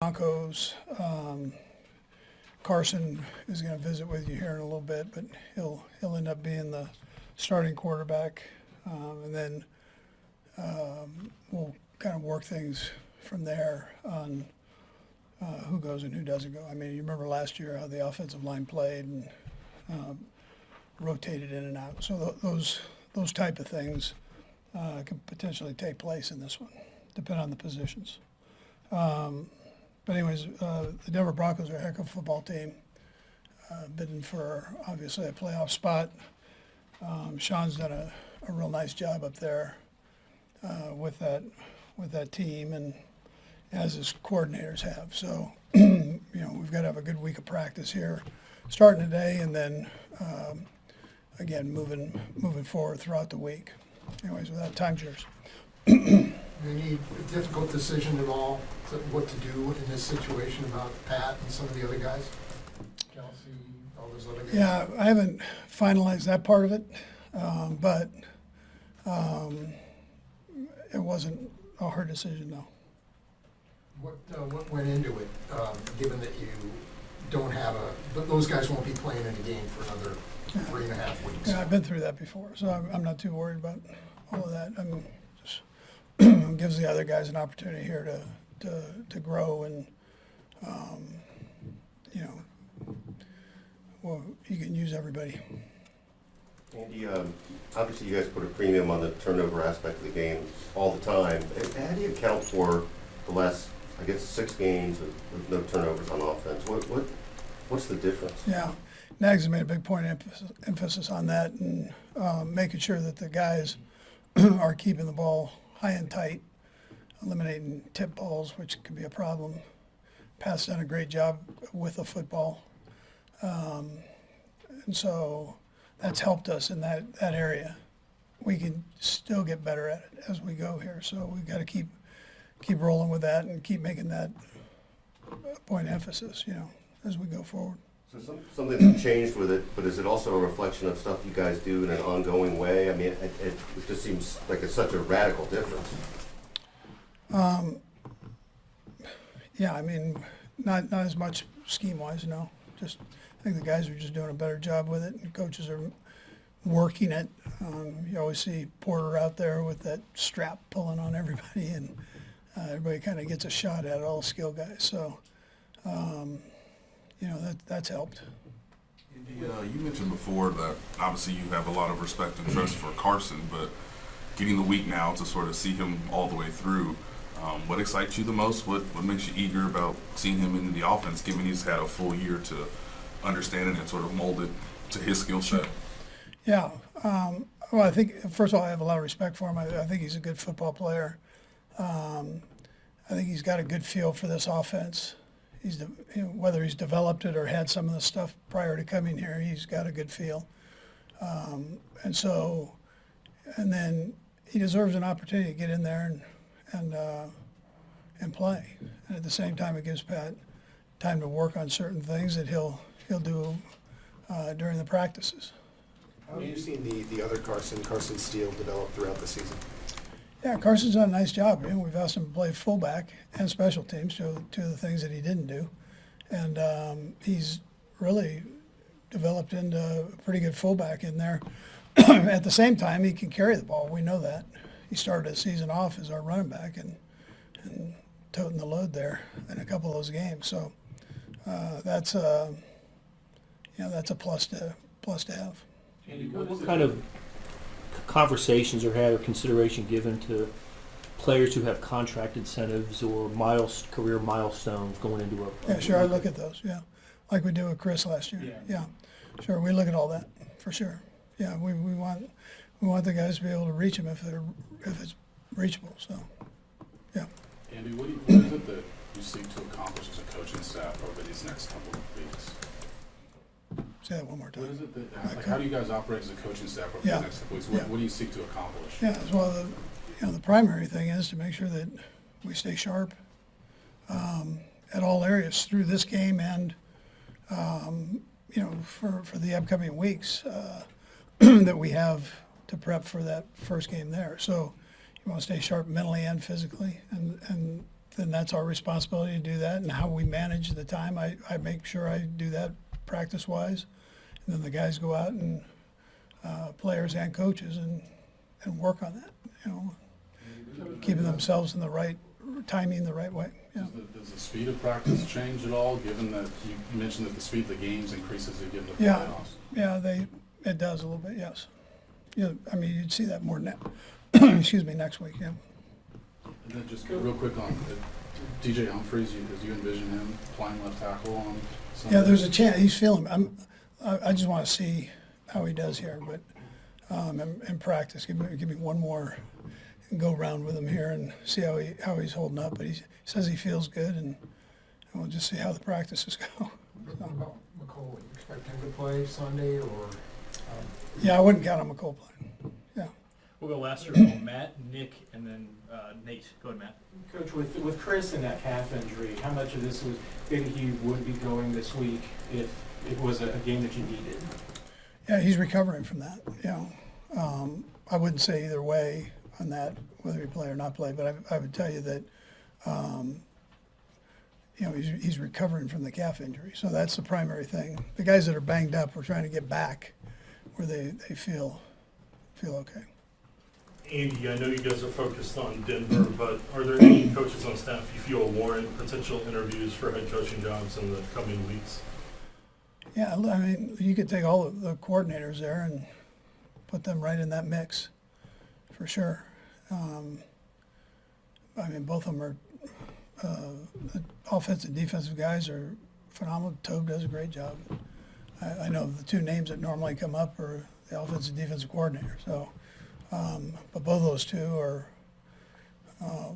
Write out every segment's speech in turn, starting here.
Broncos. Carson is going to visit with you here in a little bit, but he'll end up being the starting quarterback, and then we'll kind of work things from there on who goes and who doesn't go. I mean, you remember last year how the offensive line played and rotated in and out. So those type of things can potentially take place in this one, depending on the positions. But anyways, the Denver Broncos are a heck of a football team, bidding for obviously a playoff spot. Sean's done a real nice job up there with that team, and as his coordinators have. So we've got to have a good week of practice here, starting today, and then again moving forward throughout the week. Anyways, with that, time's yours. Any difficult decision at all what to do in this situation about Pat and some of the other guys? Kelce, all those other guys? Yeah, I haven't finalized that part of it, but it wasn't a hard decision, though. What went into it, given that you don't have those guys won't be playing in a game for another 3.5 weeks? Yeah, I've been through that before, so I'm not too worried about all of that. I mean, just gives the other guys an opportunity here to grow, and well, you can use everybody. Andy, obviously you guys put a premium on the turnover aspect of the game all the time. How do you account for the last, I guess, 6 games with no turnovers on offense? What's the difference? Yeah, Nags has made a big point of emphasis on that, and making sure that the guys are keeping the ball high and tight, eliminating tip balls, which can be a problem. Pat's done a great job with the football, and so that's helped us in that area. We can still get better at it as we go here, so we've got to keep rolling with that and keep making that a point of emphasis, as we go forward. So something's changed with it, but is it also a reflection of stuff you guys do in an ongoing way? I mean, it just seems like it's such a radical difference. Yeah, I mean, not as much scheme-wise, no. Just I think the guys are just doing a better job with it, and coaches are working it. You always see Porter out there with that strap pulling on everybody, and everybody kind of gets a shot at it, all the skill guys. So, that's helped. Andy, you mentioned before that obviously you have a lot of respect and trust for Carson, but getting the week now to sort of see him all the way through, what excites you the most? What makes you eager about seeing him in the offense, given he's had a full year to understand it and sort of mold it to his skill set? Yeah. Well, I think, first of all, I have a lot of respect for him. I think he's a good football player. I think he's got a good feel for this offense. Whether he's developed it or had some of the stuff prior to coming here, he's got a good feel. And then he deserves an opportunity to get in there and play. And at the same time, it gives Pat time to work on certain things that he'll do during the practices. How have you seen the other Carson Steele, develop throughout the season? Yeah, Carson's done a nice job. We've asked him to play fullback and special teams, two of the things that he didn't do. And he's really developed into a pretty good fullback in there. At the same time, he can carry the ball. We know that. He started the season off as our running back and toting the load there in a couple of those games. So that's a plus to have. Andy, what kind of conversations are had or consideration given to players who have contract incentives or career milestones going into a Yeah, sure, I look at those, yeah. Like we did with Chris last year. Yeah. Sure, we look at all that, for sure. Yeah, we want the guys to be able to reach them if it's reachable, so, yeah. Andy, what is it that you seek to accomplish as a coaching staff over these next couple of weeks? Say that one more time. What is it that, how do you guys operate as a coaching staff over the next couple of weeks? What do you seek to accomplish? Yeah, well, the primary thing is to make sure that we stay sharp at all areas through this game and, for the upcoming weeks that we have to prep for that first game there. So you want to stay sharp mentally and physically and then that's our responsibility to do that. And how we manage the time, I make sure I do that practice-wise. And then the guys go out and, players and coaches and work on that, you know, keeping themselves in the right, timing the right way, yeah. Does the speed of practice change at all, given that you mentioned that the speed of the games increases as you get into the Yeah. playoffs? Yeah, it does a little bit, yes. Yeah, I mean, you'd see that more excuse me, next week, yeah. And then just real quick on DJ Humphries, as you envision him playing left tackle on Sunday? Yeah, there's a chance, he's feeling, I just want to see how he does here, but, in practice, give me one more go round with him here and see how he's holding up, but he says he feels good, and we'll just see how the practices go. What about McCole? You expect him to play Sunday, or? Yeah, I wouldn't count on McCole playing, yeah. We'll go last year. Matt, Nick, and then Nate. Go ahead, Matt. Coach, with Chris and that calf injury, how much of this was maybe he would be going this week if it was a game that you needed? Yeah, he's recovering from that, you know. I wouldn't say either way on that, whether he play or not play, but I would tell you that, you know, he's recovering from the calf injury. So that's the primary thing. The guys that are banged up, we're trying to get back where they feel okay. Andy, I know you guys are focused on Denver, but are there any coaches on staff you feel warrant potential interviews for head coaching jobs in the coming weeks? Yeah, I mean, you could take all of the coordinators there and put them right in that mix, for sure. I mean, both of them are, the offensive, defensive guys are phenomenal. Tobe does a great job. I know the two names that normally come up are the offensive, defensive coordinator. So, but both of those two are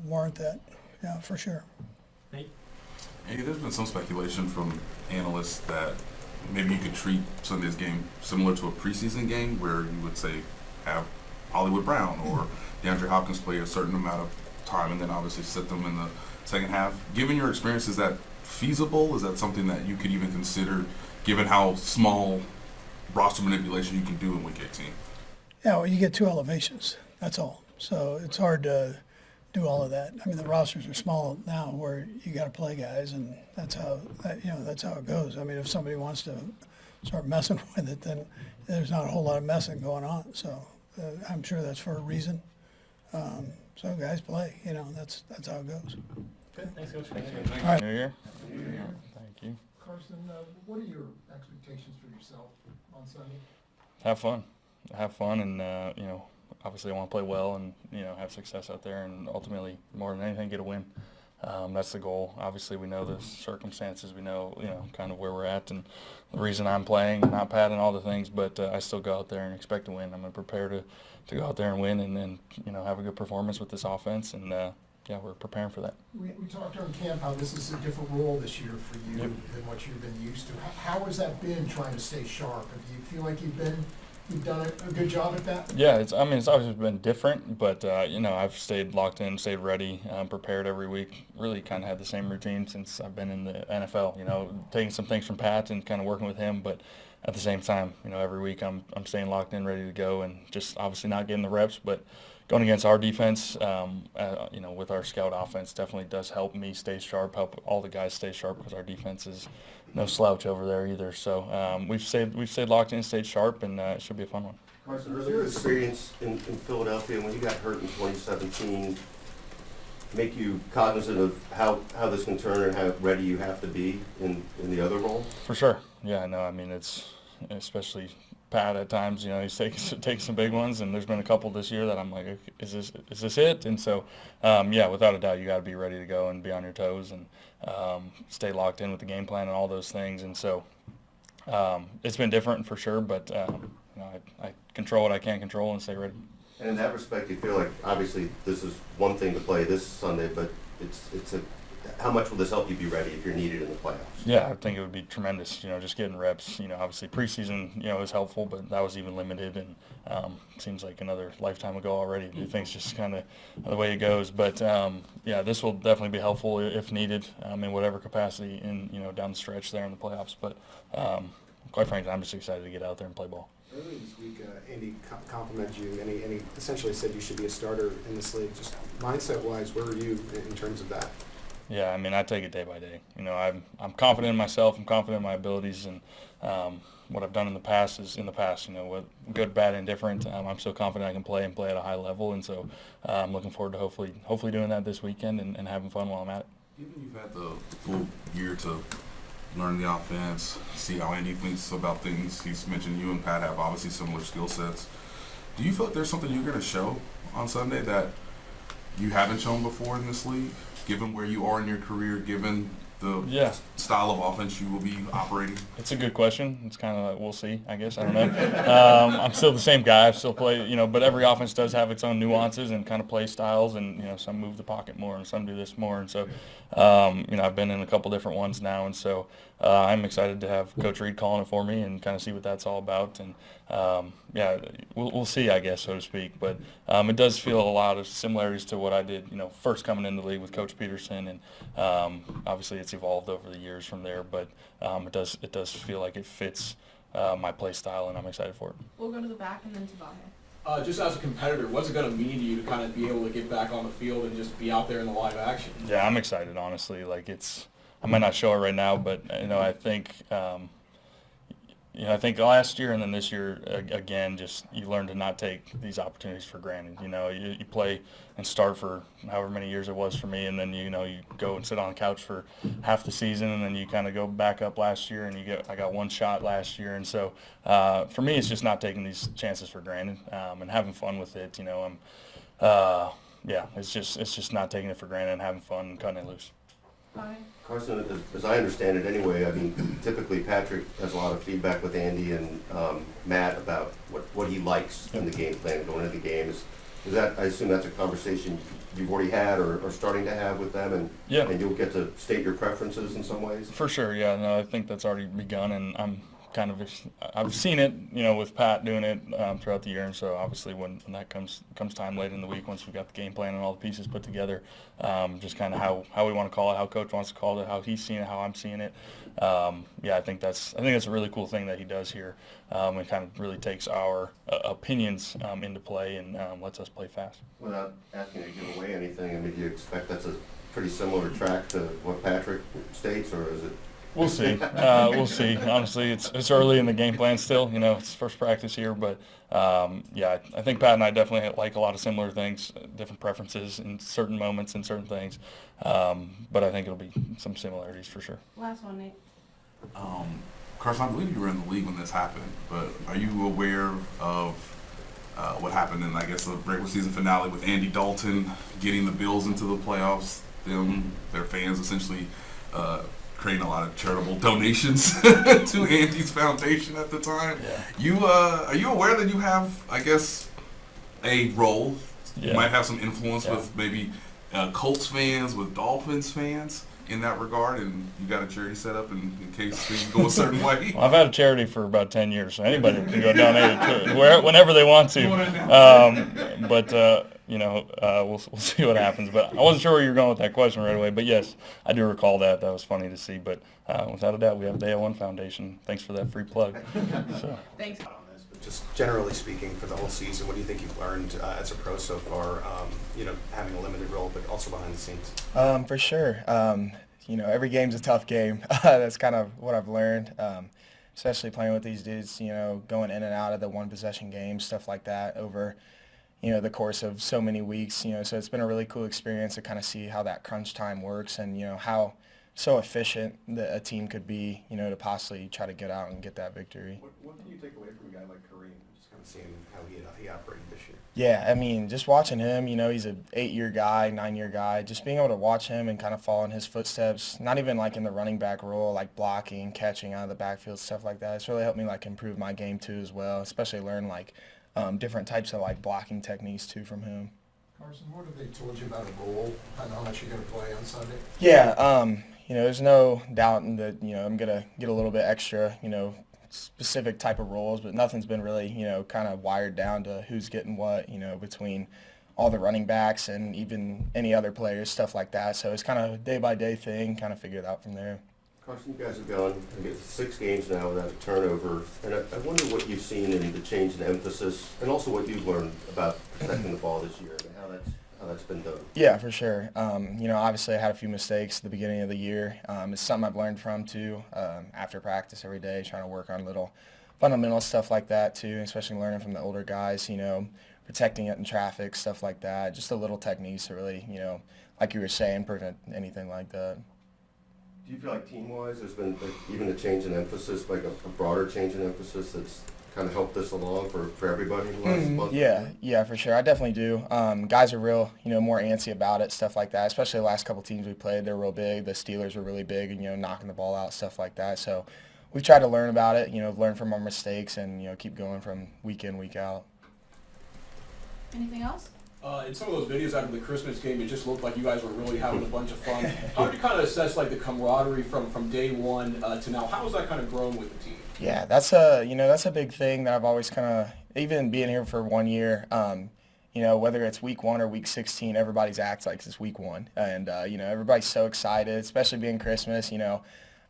warrant that, yeah, for sure. Nate? Hey, there's been some speculation from analysts that maybe you could treat Sunday's game similar to a preseason game where you would say have Hollywood Brown or DeAndre Hopkins play a certain amount of time and then obviously sit them in the second half. Given your experience, is that feasible? Is that something that you could even consider given how small roster manipulation you can do in Week 18? Yeah, well, you get two elevations, that's all. So it's hard to do all of that. I mean, the rosters are small now where you got to play guys, and that's how it goes. I mean, if somebody wants to start messing with it, then there's not a whole lot of messing going on. So I'm sure that's for a reason. So guys play, you know, that's how it goes. Good. Thanks, Coach. All right. New Year. Thank you. Carson, what are your expectations for yourself on Sunday? Have fun, and you know, obviously I want to play well and, you know, have success out there, and ultimately, more than anything, get a win. That's the goal. Obviously, we know the circumstances. We know, you know, kind of where we're at and the reason I'm playing, not Pat, and all the things. But I still go out there and expect to win. I'm going to prepare to go out there and win, and then, you know, have a good performance with this offense. And yeah, we're preparing for that. We talked during camp how this is a different role this year for you Yep. than what you've been used to. How has that been, trying to stay sharp? Do you feel like you've done a good job at that? Yeah, it's always been different, but you know, I've stayed locked in, stayed ready, prepared every week. Really kind of had the same routine since I've been in the NFL. You know, taking some things from Pat and kind of working with him, but at the same time, you know, every week I'm staying locked in, ready to go, and just obviously not getting the reps, but going against our defense, you know, with our scout offense, definitely does help me stay sharp, help all the guys stay sharp, because our defense is no slouch over there either. So we've stayed locked in, stayed sharp, and it should be a fun one. Carson, does your experience in Philadelphia when you got hurt in 2017 make you cognizant of how this can turn and how ready you have to be in the other role? For sure. Yeah, no, I mean, it's especially Pat at times, you know, he's taking some big ones, and there's been a couple this year that I'm like, is this it? And so, yeah, without a doubt, you got to be ready to go and be on your toes and stay locked in with the game plan and all those things. And so, it's been different for sure, but you know, I control what I can control and stay ready. And in that respect, you feel like obviously this is one thing to play this Sunday, but how much will this help you be ready if you're needed in the playoffs? Yeah, I think it would be tremendous, you know, just getting reps. You know, obviously preseason, you know, is helpful, but that was even limited, and seems like another lifetime ago already. I think it's just kind of the way it goes. But, yeah, this will definitely be helpful if needed in whatever capacity you know, down the stretch there in the playoffs. But quite frankly, I'm just excited to get out there and play ball. Earlier this week, Andy complimented you, and he essentially said you should be a starter in this league. Just mindset-wise, where are you in terms of that? Yeah, I mean, I take it day by day. You know, I'm confident in myself. I'm confident in my abilities, and what I've done in the past is in the past. You know, with good, bad, and different. I'm so confident I can play and play at a high level, and so I'm looking forward to hopefully doing that this weekend and having fun while I'm at it. Given you've had the full year to learn the offense, see how Andy thinks about things. He's mentioned you and Pat have obviously similar skill sets. Do you feel like there's something you're going to show on Sunday that you haven't shown before in this league, given where you are in your career, given the style of offense you will be operating? It's a good question. It's kind of like, we'll see, I guess. I don't know. I'm still the same guy. I still play, you know, but every offense does have its own nuances and kind of play styles, and, you know, some move the pocket more and some do this more. And so, you know, I've been in a couple different ones now, and so I'm excited to have Coach Reid calling it for me and kind of see what that's all about. And, yeah, we'll see, I guess, so to speak. But it does feel a lot of similarities to what I did, you know, first coming into the league with Coach Peterson, and obviously it's evolved over the years from there. But it does feel like it fits my play style, and I'm excited for it. We'll go to the back and then to Vahe. Just as a competitor, what's it going to mean to you to kind of be able to get back on the field and just be out there in the live action? Yeah, I'm excited, honestly. Like, I might not show it right now, but, you know, I think I think last year and then this year, again, just you learn to not take these opportunities for granted. You know, you play and start for however many years it was for me, and then, you know, you go and sit on the couch for half the season, and then you kind of go back up last year, and I got one shot last year. And so for me, it's just not taking these chances for granted and having fun with it. You know, it's just not taking it for granted and having fun and cutting it loose. Vahe. Carson, as I understand it anyway, I mean, typically Patrick has a lot of feedback with Andy and Matt about what he likes in the game plan going into the game. Is that, I assume that's a conversation you've already had or starting to have with them, and you'll get to state your preferences in some ways? For sure, yeah. No, I think that's already begun, and I've seen it, you know, with Pat doing it throughout the year, and so obviously when that comes time late in the week, once we've got the game plan and all the pieces put together, just kind of how we want to call it, how Coach wants to call it, how he's seeing it, how I'm seeing it. I think that's a really cool thing that he does here, and kind of really takes our opinions into play and lets us play fast. Without asking you to give away anything, I mean, do you expect that's a pretty similar track to what Patrick states, or is it? We'll see. We'll see. Honestly, it's early in the game plan still. You know, it's first practice here, but I think Pat and I definitely like a lot of similar things, different preferences in certain moments and certain things. But I think it'll be some similarities for sure. Last one, Nate. Carson, I believe you were in the league when this happened, but are you aware of what happened in, I guess, the regular season finale with Andy Dalton getting the Bills into the playoffs, their fans essentially creating a lot of charitable donations to Andy's foundation at the time? Yeah. Are you aware that you have, I guess, a role? Yeah. You might have some influence with maybe Colts fans, with Dolphins fans in that regard, and you got a charity set up in case things go a certain way? Well, I've had a charity for about 10 years, so anybody can go donate it to whenever they want to. We'll see what happens. But I wasn't sure where you were going with that question right away. But yes, I do recall that. That was funny to see. But without a doubt, we have Day One Foundation. Thanks for that free plug. So. Thanks. Just generally speaking, for the whole season, what do you think you've learned as a pro so far, having a limited role, but also behind the scenes? For sure. Every game's a tough game. That's kind of what I've learned, especially playing with these dudes, going in and out of the one-possession games, stuff like that over, the course of so many weeks. So it's been a really cool experience to kind of see how that crunch time works and, how so efficient a team could be, to possibly try to get out and get that victory. What can you take away from a guy like Kareem, just kind of seeing how he operated this year? Yeah, I mean, just watching him, he's an 8-year guy, 9-year guy, just being able to watch him and kind of follow in his footsteps, not even like in the running back role, like blocking, catching out of the backfield, stuff like that. It's really helped me like improve my game too as well, especially learn like different types of like blocking techniques too from him. Carson, what have they told you about a role and how much you're going to play on Sunday? Yeah, there's no doubt that, I'm going to get a little bit extra, specific type of roles, but nothing's been really, kind of wired down to who's getting what, between all the running backs and even any other players, stuff like that. So it's kind of a day-by-day thing, kind of figure it out from there. Carson, you guys have gone, 6 games now without a turnover, and I wonder what you've seen in the change in emphasis and also what you've learned about protecting the ball this year and how that's been done? Yeah, for sure. Obviously I had a few mistakes at the beginning of the year. It's something I've learned from too, after practice every day, trying to work on little fundamental stuff like that too, especially learning from the older guys, protecting it in traffic, stuff like that. Just the little techniques to really, like you were saying, prevent anything like that. Do you feel like team-wise there's been like, even a change in emphasis, like a broader change in emphasis that's kind of helped this along for everybody in the last month? Yeah, for sure. I definitely do. Guys are real, more antsy about it, stuff like that. Especially the last couple teams we played, they're real big. The Steelers were really big and, knocking the ball out, stuff like that. So we try to learn about it, learn from our mistakes and, keep going from week in, week out. Anything else? In some of those videos after the Christmas game, it just looked like you guys were really having a bunch of fun. How would you kind of assess like the camaraderie from day one to now? How has that kind of grown with the team? Yeah, that's a big thing that I've always kind of, even being here for 1 year, whether it's week 1 or week 16, everybody's acts like it's week 1. And, everybody's so excited, especially being Christmas,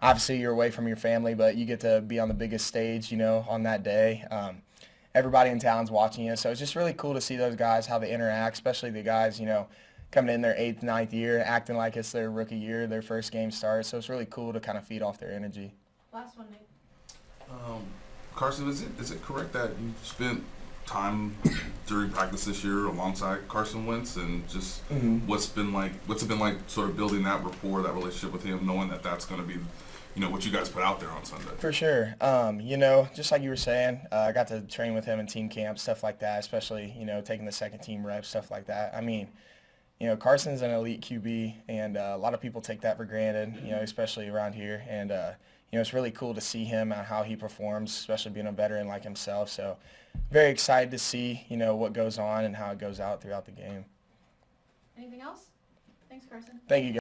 obviously you're away from your family, but you get to be on the biggest stage, on that day. Everybody in town's watching you. So it's just really cool to see those guys, how they interact, especially the guys, coming in their 8th, 9th year, acting like it's their rookie year, their first game start. So it's really cool to kind of feed off their energy. Last one, Nick. Carson, is it correct that you spent time during practice this year alongside Carson Wentz, and just what's it been like sort of building that rapport, that relationship with him, knowing that that's going to be what you guys put out there on Sunday? For sure. Just like you were saying, I got to train with him in team camp, stuff like that, especially, taking the second team reps, stuff like that. I mean, Carson's an elite QB, and a lot of people take that for granted, especially around here. And, it's really cool to see him and how he performs, especially being a veteran like himself. So very excited to see, what goes on and how it goes out throughout the game. Anything else? Thanks, Carson. Thank you, guys.